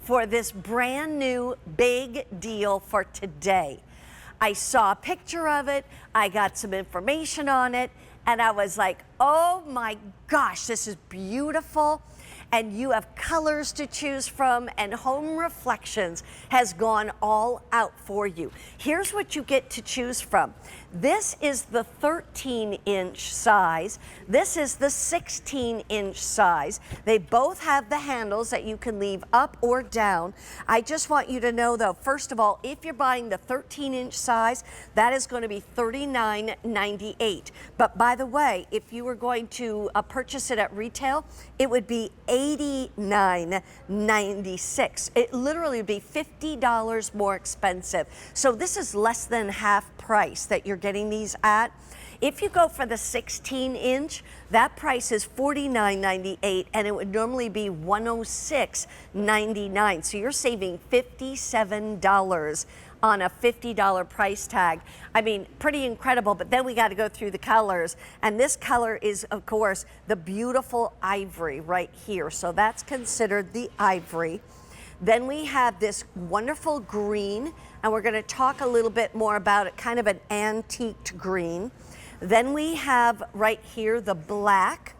for this brand new big deal for today. I saw a picture of it, I got some information on it, and I was like, oh my gosh, this is beautiful. And you have colors to choose from, and Home Reflections has gone all out for you. Here's what you get to choose from. This is the 13-inch size. This is the 16-inch size. They both have the handles that you can leave up or down. I just want you to know though, first of all, if you're buying the 13-inch size, that is going to be $39.98. But by the way, if you were going to purchase it at retail, it would be $89.96. It literally would be $50 more expensive. So this is less than half price that you're getting these at. If you go for the 16-inch, that price is $49.98, and it would normally be $106.99. So you're saving $57 on a $50 price tag. I mean, pretty incredible, but then we got to go through the colors. And this color is, of course, the beautiful ivory right here. So that's considered the ivory. Then we have this wonderful green, and we're going to talk a little bit more about it, kind of an antiqued green. Then we have right here the black.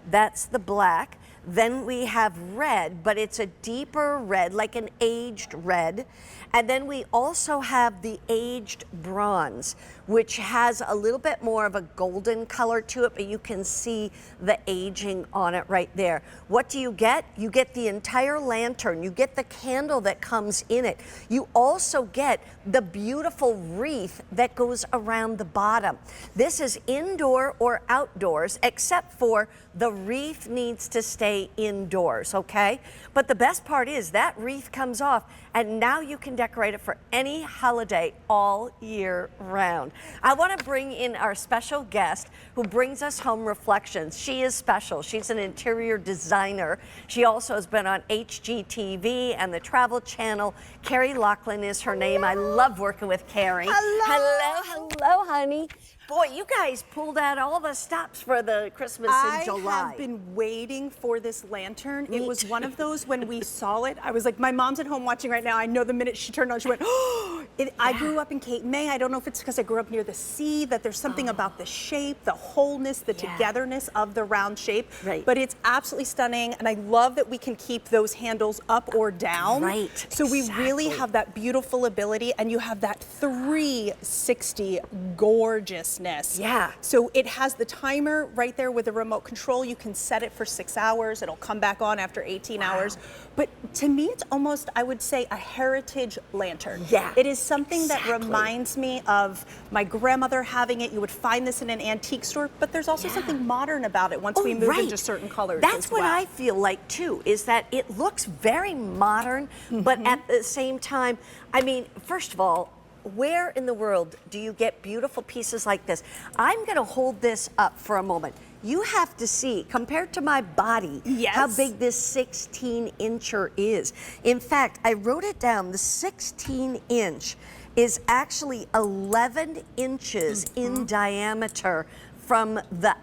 That's the black. Then we have red, but it's a deeper red, like an aged red. And then we also have the aged bronze, which has a little bit more of a golden color to it, but you can see the aging on it right there. What do you get? You get the entire lantern. You get the candle that comes in it. You also get the beautiful wreath that goes around the bottom. This is indoor or outdoors, except for the wreath needs to stay indoors, okay? But the best part is that wreath comes off, and now you can decorate it for any holiday all year round. I want to bring in our special guest who brings us Home Reflections. She is special. She's an interior designer. She also has been on HGTV and the Travel Channel. Carrie Lachlan is her name. I love working with Carrie. Hello, honey. Boy, you guys pulled out all the stops for the Christmas in July. I have been waiting for this lantern. It was one of those when we saw it. I was like, my mom's at home watching right now. I know the minute she turned on, she went, oh! I grew up in Cape May. I don't know if it's because I grew up near the sea, that there's something about the shape, the wholeness, the togetherness of the round shape. Right. But it's absolutely stunning. And I love that we can keep those handles up or down. Right. So we really have that beautiful ability, and you have that 360 gorgeous. Yeah. So it has the timer right there with the remote control. You can set it for 6 hours. It'll come back on after 18 hours. But to me, it's almost, I would say, a heritage lantern. Yeah. It is something that reminds me of my grandmother having it. You would find this in an antique store, but there's also something modern about it once we move into certain colors. That's what I feel like too, is that it looks very modern, but at the same time, I mean, first of all, where in the world do you get beautiful pieces like this? I'm going to hold this up for a moment. You have to see, compared to my body, how big this 16-incher is. In fact, I wrote it down. The 16-inch is actually 11 inches in diameter from the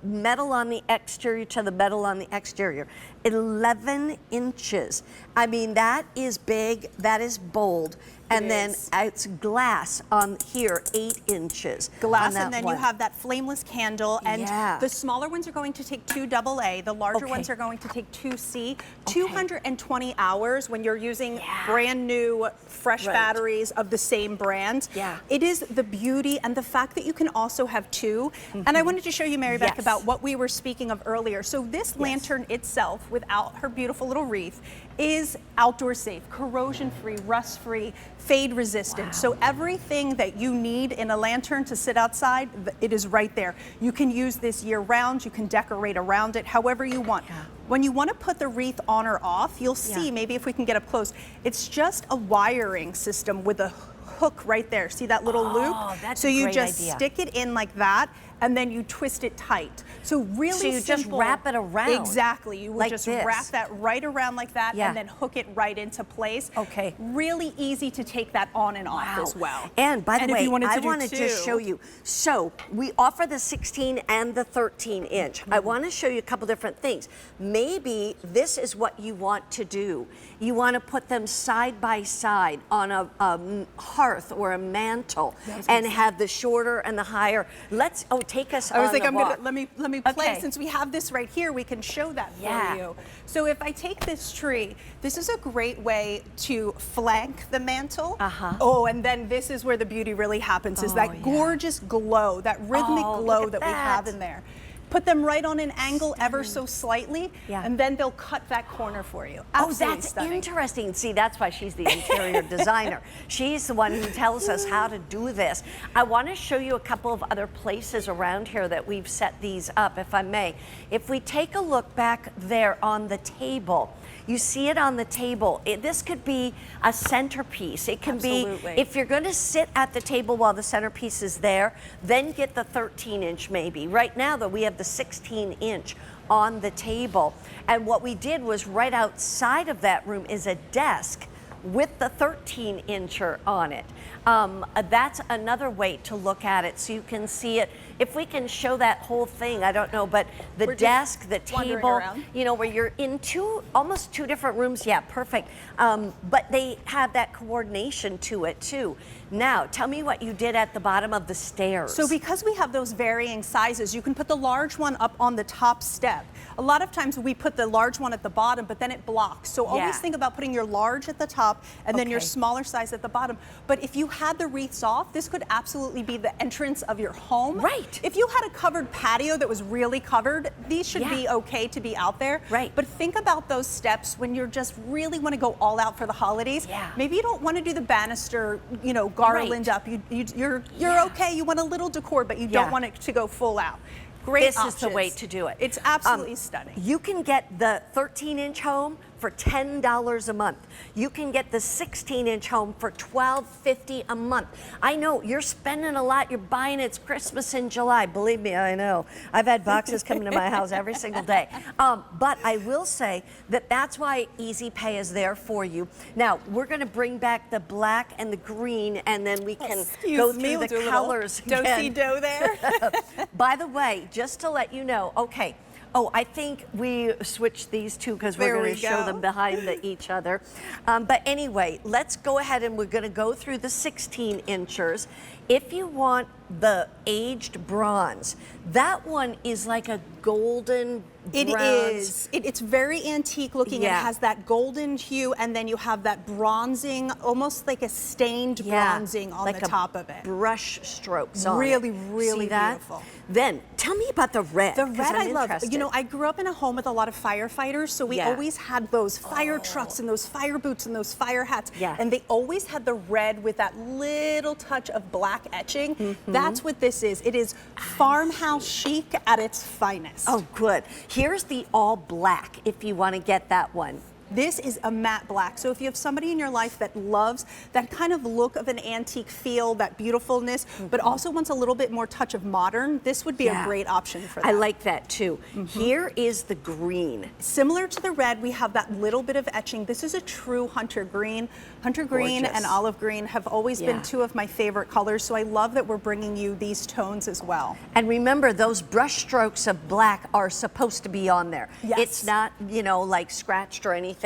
metal on the exterior to the metal on the exterior. 11 inches. I mean, that is big, that is bold. And then it's glass on here, 8 inches. Glass, and then you have that flameless candle. And the smaller ones are going to take 2 AA. The larger ones are going to take 2 C. 220 hours when you're using brand new, fresh batteries of the same brand. It is the beauty and the fact that you can also have 2. And I wanted to show you, Mary Beth, about what we were speaking of earlier. So this lantern itself, without her beautiful little wreath, is outdoor safe, corrosion free, rust free, fade resistant. So everything that you need in a lantern to sit outside, it is right there. You can use this year round, you can decorate around it however you want. When you want to put the wreath on or off, you'll see, maybe if we can get up close, it's just a wiring system with a hook right there. See that little loop? That's so a you great just idea. stick it in like that, and then you twist it tight. So really So you simple. just wrap it around. Exactly. You would like just this. wrap that right around like that, Yeah. and then hook it right into place. Okay. Really easy to take that on and off as well. And by the if way, you wanted to I do want to just show you. So we offer the 16 and the 13 inch. I want to show you a couple different things. Maybe this is what you want to do. You want to put them side by side on a hearth or a mantle and have the shorter and the higher. Let's, take us I was on like, the I'm walk. gonna let me play. Okay. Since we have this right here, we can show that Yeah. for you. So if I take this tree, this is a great way to flank the mantle. Oh, and then this is where the beauty really happens, is that gorgeous glow, that rhythmic glow look at that we have in there. Put them right on an angle ever so slightly, and then they'll cut that corner for you. Absolutely that's stunning. interesting. See, that's why she's the interior designer. She's the one who tells us how to do this. I want to show you a couple of other places around here that we've set these up, if I may. If we take a look back there on the table, you see it on the table. This could be a centerpiece. It can be, if you're going to sit at the table while the centerpiece is there, then get the 13 inch maybe. Right now, though, we have the 16 inch on the table. And what we did was right outside of that room is a desk with the 13 incher on it. That's another way to look at it so you can see it. If we can show that whole thing, I don't know, but the desk, the table, you know, where you're in almost two different rooms. Yeah, perfect. But they have that coordination to it too. Now, tell me what you did at the bottom of the stairs. So because we have those varying sizes, you can put the large one up on the top step. A lot of times we put the large one at the bottom, but then it blocks. So always think about putting your large at the top and then your smaller size at the bottom. But if you had the wreaths off, this could absolutely be the entrance of your home. Right. If you had a covered patio that was really covered, these should be okay to be out there. Right. But think about those steps when you're just really want to go all out for the holidays. Yeah. Maybe you don't want to do the banister, you know, garland up. You're okay. You want a little decor, but you don't want it to go full out. Great This options. is the way to do it. It's absolutely stunning. You can get the 13-inch home for $10 a month. You can get the 16-inch home for $12.50 a month. I know you're spending a lot. You're buying it's Christmas in July. Believe me, I know. I've had boxes coming to my house every single day. But I will say that that's why Easy Pay is there for you. Now, we're going to bring back the black and the green, and then we can go through the colors again. Do-si-do there. By the way, just to let you know, okay, I think we switched these two because we're going to show them behind each other. But anyway, let's go ahead and we're going to go through the 16 inchers. If you want the aged bronze, that one is like a golden It bronze. is. It's very antique looking. It has that golden hue, and then you have that bronzing, almost like a stained bronzing on like the top of it. Brush strokes on really, it. really See that? beautiful. Then tell me about the red. The red I love. Interested. You know, I grew up in a home with a lot of firefighters, so we always had those fire trucks and those fire boots and those fire hats. And they always had the red with that little touch of black etching. That's what this is. It is farmhouse chic at its finest. Oh, good. Here's the all black if you want to get that one. This is a matte black. So if you have somebody in your life that loves that kind of look of an antique feel, that beautifulness, but also wants a little bit more touch of modern, this would be a great option for that. I like that too. Here is the green. Similar to the red, we have that little bit of etching. This is a true hunter green. Hunter green and olive green have always been two of my favorite colors, so I love that we're bringing you these tones as well. And remember, those brush strokes of black are supposed to be on there. It's not, you know, like scratched or anything.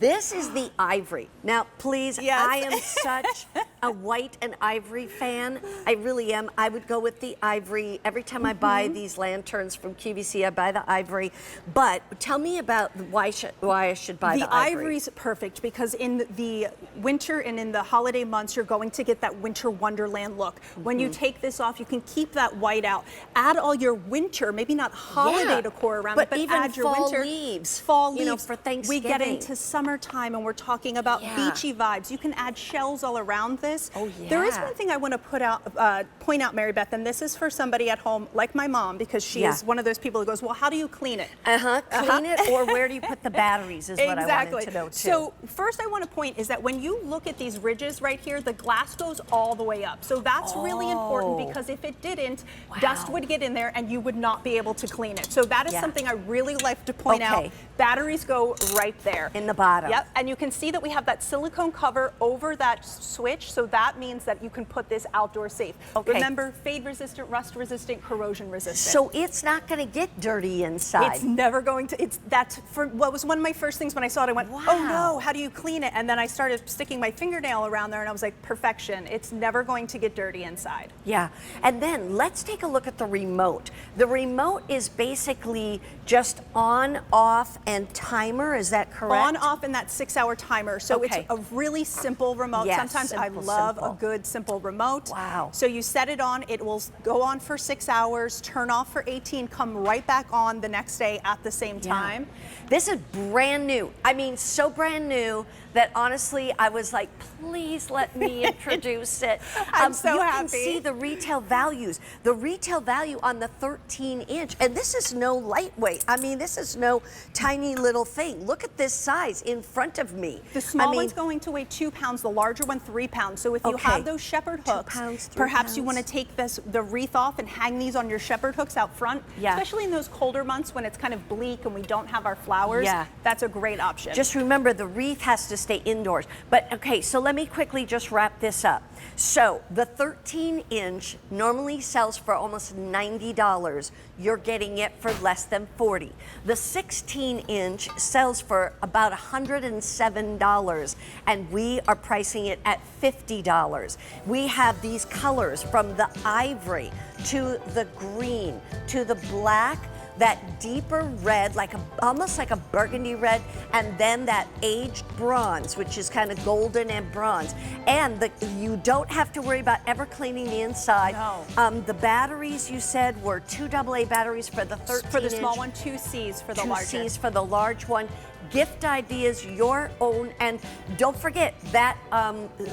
This is the ivory. Now, please, I am such a white and ivory fan. I really am. I would go with the ivory. Every time I buy these lanterns from QVC, I buy the ivory. But tell me about why I should buy the ivory. The ivory's perfect because in the winter and in the holiday months, you're going to get that winter wonderland look. When you take this off, you can keep that white out. Add all your winter, maybe not holiday decor around it, but even add your fall winter leaves. Fall leaves. You know, for Thanksgiving. We get into summertime and we're talking about beachy vibes. You can add shells all around this. this. Oh, yeah. There is one thing I want to point out, Mary Beth, and this is for somebody at home like my mom, because she is one of those people who goes, well, how do you clean it? Clean it, or where do you put the batteries is what I wanted to know too. So first I want to point is that when you look at these ridges right here, the glass goes all the way up. So that's really important, because if it didn't, dust would get in there and you would not be able to clean it. So that is something I really like to point out. Batteries go right there. In the bottom. Yep, and you can see that we have that silicone cover over that switch, so that means that you can put this outdoor safe. Remember, fade resistant, rust resistant, corrosion resistant. So it's not going to get dirty inside. It's never going to. That's for what was one of my first things when I saw it. I went, oh no, how do you clean it? And then I started sticking my fingernail around there, and I was like, perfection. It's never going to get dirty inside. Yeah, and then let's take a look at the remote. The remote is basically just on, off, and timer. Is that correct? On, off, and that 6-hour timer. So it's a really simple remote. Sometimes I love a good simple remote. Wow. So you set it on, it will go on for 6 hours, turn off for 18, come right back on the next day at the same time. This is brand new. I mean, so brand new that honestly, I was like, please let me introduce it. I'm so happy. You can see the retail values. The retail value on the 13-inch, and this is no lightweight. I mean, this is no tiny little thing. Look at this size in front of me. The small one's going to weigh 2 pounds, the larger one 3 pounds. So if you have those shepherd hooks, 2 pounds, 3 perhaps pounds. You want to take the wreath off and hang these on your shepherd hooks out front, especially in those colder months when it's kind of bleak and we don't have our flowers. That's a great option. Just remember, the wreath has to stay indoors. But okay, so let me quickly just wrap this up. So the 13-inch normally sells for almost $90. You're getting it for less than $40. The 16-inch sells for about $107, and we are pricing it at $50. We have these colors from the ivory to the green to the black, that deeper red, almost like a burgundy red, and then that aged bronze, which is kind of golden and bronze. And you don't have to worry about ever cleaning the inside. No. The batteries you said were 2 AA batteries for the 13-inch. For the small one, 2 Cs for the large. 2 Cs for the large one. Gift ideas, your own, and don't forget that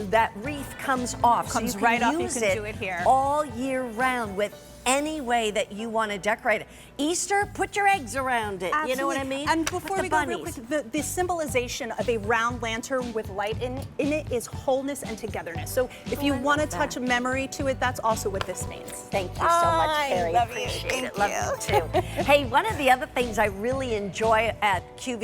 that wreath comes off. Comes so right off. You use can do it here all year round with any way that you want to decorate it. Easter, put your eggs around it. Absolutely. You know what I mean? And before we go real quick, the symbolization of a round lantern with light in it is wholeness and togetherness. So if you want to touch a memory to it, that's also what this means. Thank you so much, Carrie. Love Appreciate you. it. Love you too. Hey, one of the other things I really enjoy at QVC